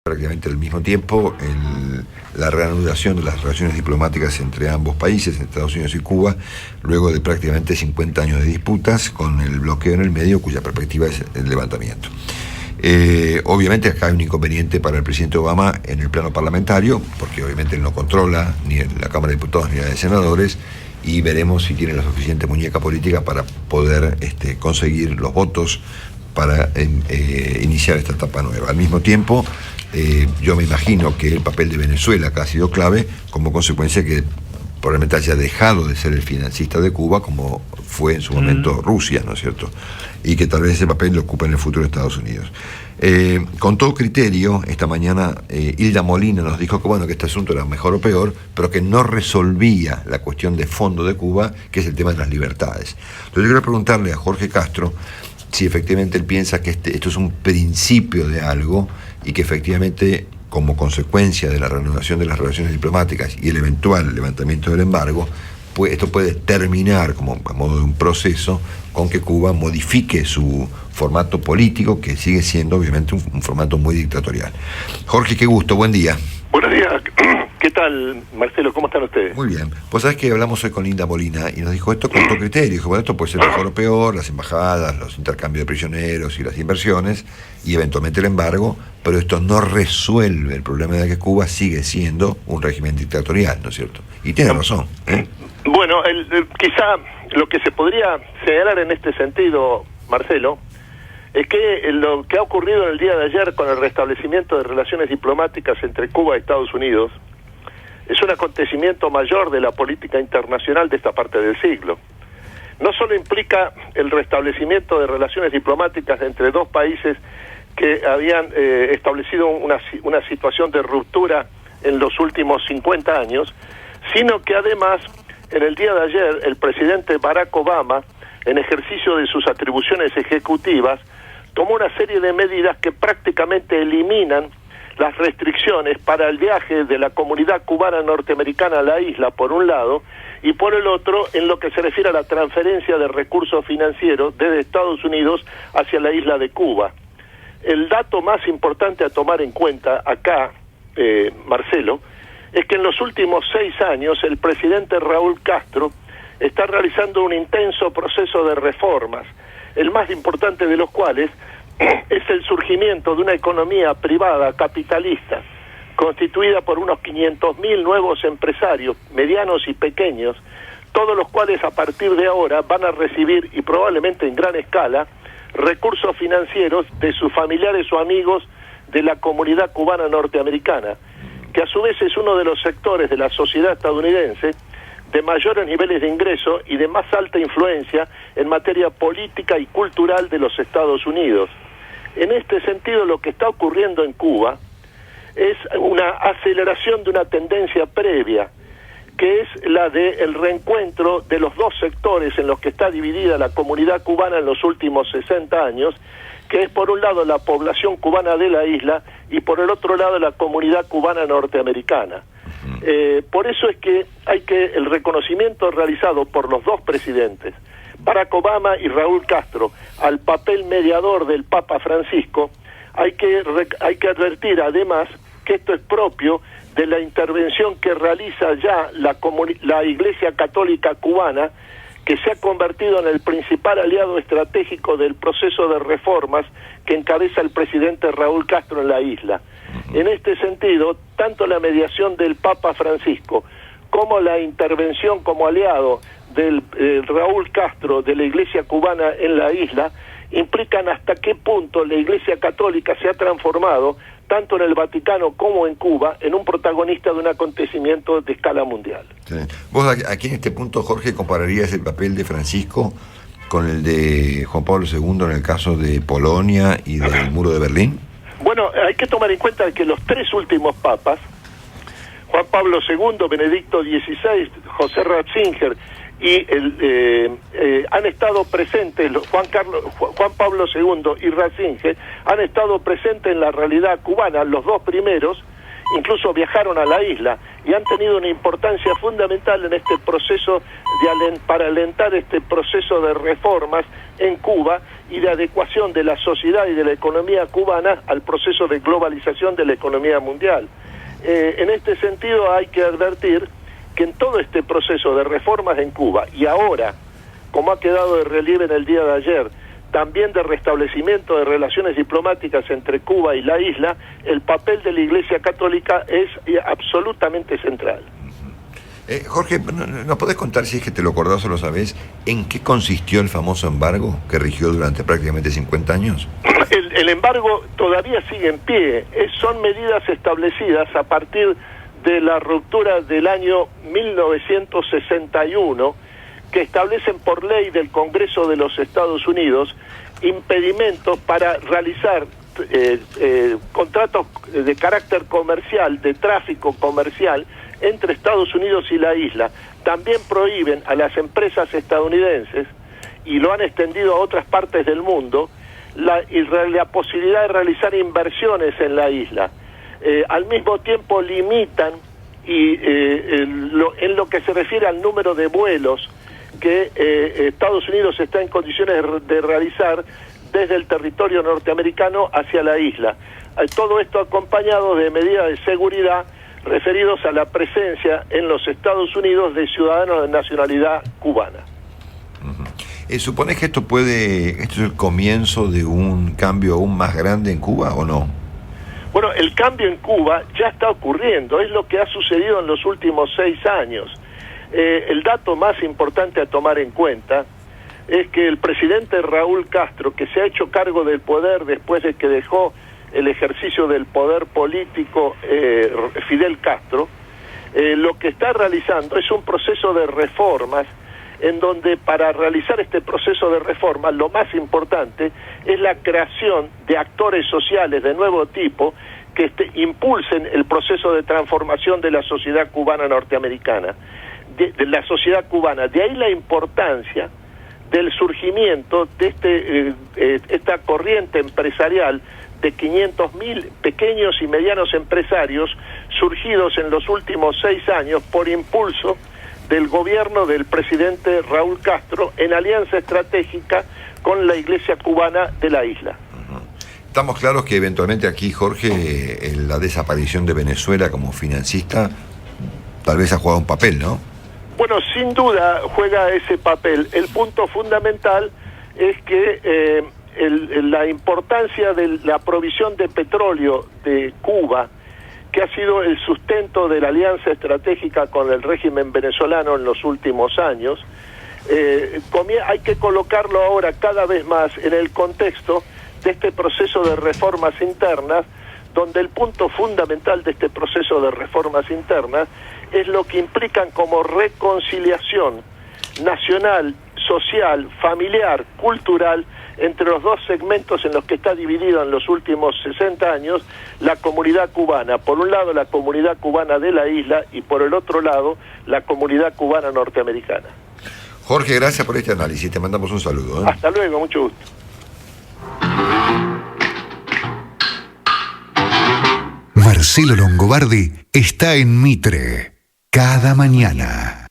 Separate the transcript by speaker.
Speaker 1: prácticamente al mismo tiempo la reanudación de las relaciones diplomáticas entre ambos países, Estados Unidos y Cuba, luego de prácticamente 50 años de disputas, con el bloqueo en el medio, cuya perspectiva es el levantamiento. Obviamente acá hay un inconveniente para el presidente Obama en el plano parlamentario, porque obviamente él no controla ni la Cámara de Diputados ni la de Senadores, y veremos si tiene la suficiente muñeca política para poder conseguir los votos para iniciar esta etapa nueva. Al mismo tiempo, yo me imagino que el papel de Venezuela acá ha sido clave, como consecuencia que probablemente haya dejado de ser el financista de Cuba, como fue en su momento Rusia, ¿no es cierto? Y que tal vez ese papel lo ocupe en el futuro Estados Unidos. Con todo criterio, esta mañana Hilda Molina nos dijo que bueno, que este asunto era mejor o peor, pero que no resolvía la cuestión de fondo de Cuba, que es el tema de las libertades. Entonces yo quiero preguntarle a Jorge Castro si efectivamente él piensa que esto es un principio de algo y que efectivamente, como consecuencia de la reanudación de las relaciones diplomáticas y el eventual levantamiento del embargo, pues esto puede terminar como a modo de un proceso con que Cuba modifique su formato político, que sigue siendo obviamente un formato muy dictatorial. Jorge, qué gusto, buen día.
Speaker 2: Buenos días, ¿qué tal, Marcelo? ¿Cómo están ustedes?
Speaker 1: Muy bien. Pues sabés que hablamos hoy con Hilda Molina y nos dijo esto con todo criterio. Dijo, bueno, esto puede ser mejor o peor, las embajadas, los intercambios de prisioneros y las inversiones, y eventualmente el embargo, pero esto no resuelve el problema de que Cuba sigue siendo un régimen dictatorial, ¿no es cierto? Y tiene razón, ¿eh?
Speaker 2: Bueno, quizá lo que se podría señalar en este sentido, Marcelo, es que lo que ha ocurrido en el día de ayer con el restablecimiento de relaciones diplomáticas entre Cuba y Estados Unidos es un acontecimiento mayor de la política internacional de esta parte del siglo. No solo implica el restablecimiento de relaciones diplomáticas entre dos países que habían establecido una situación de ruptura en los últimos 50 años, sino que además, en el día de ayer, el presidente Barack Obama, en ejercicio de sus atribuciones ejecutivas, tomó una serie de medidas que prácticamente eliminan las restricciones para el viaje de la comunidad cubana norteamericana a la isla, por un lado, y por el otro, en lo que se refiere a la transferencia de recursos financieros desde Estados Unidos hacia la isla de Cuba. El dato más importante a tomar en cuenta acá, Marcelo, es que en los últimos 6 años el presidente Raúl Castro está realizando un intenso proceso de reformas, el más importante de los cuales es el surgimiento de una economía privada capitalista constituida por unos 500.000 nuevos empresarios, medianos y pequeños, todos los cuales a partir de ahora van a recibir, y probablemente en gran escala, recursos financieros de sus familiares o amigos de la comunidad cubana norteamericana, que a su vez es uno de los sectores de la sociedad estadounidense de mayores niveles de ingreso y de más alta influencia en materia política y cultural de los Estados Unidos. En este sentido, lo que está ocurriendo en Cuba es una aceleración de una tendencia previa, que es la del reencuentro de los dos sectores en los que está dividida la comunidad cubana en los últimos 60 años, que es por un lado la población cubana de la isla y por el otro lado la comunidad cubana norteamericana. Por eso es que el reconocimiento realizado por los dos presidentes, Barack Obama y Raúl Castro, al papel mediador del Papa Francisco, hay que advertir además que esto es propio de la intervención que realiza ya la Iglesia Católica cubana, que se ha convertido en el principal aliado estratégico del proceso de reformas que encabeza el presidente Raúl Castro en la isla. En este sentido, tanto la mediación del Papa Francisco como la intervención como aliado del Raúl Castro de la Iglesia cubana en la isla implican hasta qué punto la Iglesia Católica se ha transformado, tanto en el Vaticano como en Cuba, en un protagonista de un acontecimiento de escala mundial.
Speaker 1: Sí. Vos aquí en este punto, Jorge, compararías el papel de Francisco con el de Juan Pablo II en el caso de Polonia y del Muro de Berlín.
Speaker 2: Bueno, hay que tomar en cuenta que los 3 últimos papas, Juan Pablo II, Benedicto XVI, José Ratzinger y han estado presentes, Juan Pablo II y Ratzinger han estado presentes en la realidad cubana, los dos primeros, incluso viajaron a la isla y han tenido una importancia fundamental en este proceso para alentar este proceso de reformas en Cuba y de adecuación de la sociedad y de la economía cubana al proceso de globalización de la economía mundial. En este sentido hay que advertir que en todo este proceso de reformas en Cuba, y ahora, como ha quedado de relieve en el día de ayer, también de restablecimiento de relaciones diplomáticas entre Cuba y la isla, el papel de la Iglesia Católica es absolutamente central.
Speaker 1: Jorge, ¿nos podés contar, si es que te lo acordás o lo sabés, en qué consistió el famoso embargo que rigió durante prácticamente 50 años?
Speaker 2: El embargo todavía sigue en pie. Son medidas establecidas a partir de la ruptura del año 1961, que establecen por ley del Congreso de los Estados Unidos impedimentos para realizar contratos de carácter comercial, de tráfico comercial entre Estados Unidos y la isla. También prohíben a las empresas estadounidenses, y lo han extendido a otras partes del mundo, la posibilidad de realizar inversiones en la isla. Al mismo tiempo limitan en lo que se refiere al número de vuelos que Estados Unidos está en condiciones de realizar desde el territorio norteamericano hacia la isla. Todo esto acompañado de medidas de seguridad referidos a la presencia en los Estados Unidos de ciudadanos de nacionalidad cubana.
Speaker 1: ¿Supones que esto es el comienzo de un cambio aún más grande en Cuba o no?
Speaker 2: Bueno, el cambio en Cuba ya está ocurriendo, es lo que ha sucedido en los últimos 6 años. El dato más importante a tomar en cuenta es que el presidente Raúl Castro, que se ha hecho cargo del poder después de que dejó el ejercicio del poder político Fidel Castro, lo que está realizando es un proceso de reformas, en donde para realizar este proceso de reformas lo más importante es la creación de actores sociales de nuevo tipo que impulsen el proceso de transformación de la sociedad cubana norteamericana, de la sociedad cubana. De ahí la importancia del surgimiento de esta corriente empresarial de 500.000 pequeños y medianos empresarios surgidos en los últimos 6 años por impulso del gobierno del presidente Raúl Castro en alianza estratégica con la Iglesia cubana de la isla.
Speaker 1: Estamos claros que eventualmente aquí, Jorge, la desaparición de Venezuela como financista tal vez ha jugado un papel, ¿no?
Speaker 2: Bueno, sin duda juega ese papel. El punto fundamental es que la importancia de la provisión de petróleo de Cuba, que ha sido el sustento de la alianza estratégica con el régimen venezolano en los últimos años, hay que colocarlo ahora cada vez más en el contexto de este proceso de reformas internas, donde el punto fundamental de este proceso de reformas internas es lo que implican como reconciliación nacional, social, familiar, cultural, entre los dos segmentos en los que está dividido en los últimos 60 años la comunidad cubana. Por un lado, la comunidad cubana de la isla, y por el otro lado, la comunidad cubana norteamericana.
Speaker 1: Jorge, gracias por este análisis. Te mandamos un saludo.
Speaker 2: Hasta luego, mucho gusto.
Speaker 3: Marcelo Longobardi está en Mitre cada mañana.